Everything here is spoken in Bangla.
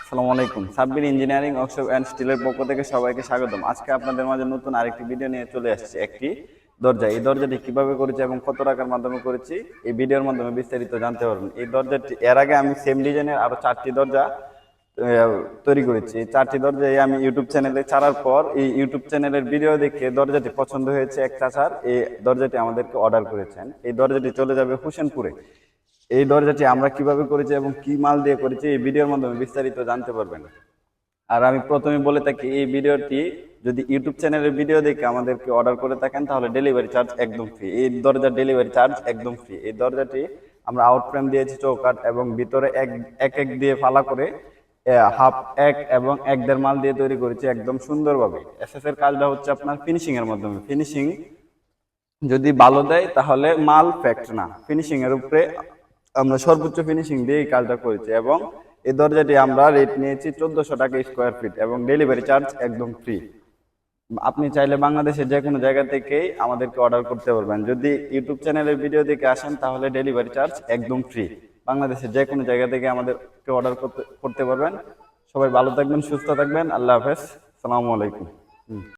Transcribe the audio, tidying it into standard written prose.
আসসালামু আলাইকুম। সাব্বির ইঞ্জিনিয়ারিং ওয়ার্কশপ অ্যান্ড স্টিলের পক্ষ থেকে সবাইকে স্বাগতম। আজকে আপনাদের মাঝে নতুন আরেকটি ভিডিও নিয়ে চলে আসছে। একটি দরজা, এই দরজাটি কিভাবে করেছি এবং কত টাকার মাধ্যমে করেছি এই ভিডিওর মাধ্যমে বিস্তারিত জানতে পারবেন। এই দরজাটি এর আগে আমি সেম ডিজাইনের আরো 4টি দরজা তৈরি করেছি। এই 4টি দরজাই আমি ইউটিউব চ্যানেলে ছাড়ার পর এই ইউটিউব চ্যানেলের ভিডিও দেখে দরজাটি পছন্দ হয়েছে এক চাচার, এই দরজাটি আমাদেরকে অর্ডার করেছেন। এই দরজাটি চলে যাবে হোসেনপুরে। এই দরজাটি আমরা কিভাবে করেছি এবং কি মাল দিয়ে করেছি এই ভিডিওর মাধ্যমে বিস্তারিত জানতে পারবেন। আর আমি প্রথমে বলে থাকি, এই ভিডিওটি যদি ইউটিউব চ্যানেলের ভিডিও দেখে আমাদেরকে অর্ডার করে থাকেন তাহলে ডেলিভারি চার্জ একদম ফ্রি। এই দরজার ডেলিভারি চার্জ একদম ফ্রি। এই দরজাটি আমরা আউট ফ্রেম দিয়েছি চৌকাঠ এবং ভিতরে এক এক এক দিয়ে ফালা করে হাফ এক এবং এক দেড় মাল দিয়ে তৈরি করেছি একদম সুন্দরভাবে। এসএস এর কাজটা হচ্ছে আপনার ফিনিশিং এর মাধ্যমে। ফিনিশিং যদি ভালো দেয় তাহলে মাল ফ্যাক্ট না, ফিনিশিং এর উপরে আমরা সর্বোচ্চ ফিনিশিং দিয়ে এই কাজটা করেছি। এবং এই দরজাটি আমরা রেট নিয়েছি 1400 টাকা স্কোয়ার ফিট এবং ডেলিভারি চার্জ একদম ফ্রি। আপনি চাইলে বাংলাদেশের যে কোনো জায়গা থেকেই আমাদেরকে অর্ডার করতে পারবেন। যদি ইউটিউব চ্যানেলের ভিডিও দেখে আসেন তাহলে ডেলিভারি চার্জ একদম ফ্রি। বাংলাদেশের যে কোনো জায়গা থেকে আমাদেরকে অর্ডার করতে পারবেন। সবাই ভালো থাকবেন, সুস্থ থাকবেন। আল্লাহ হাফেজ, আসসালামু আলাইকুম।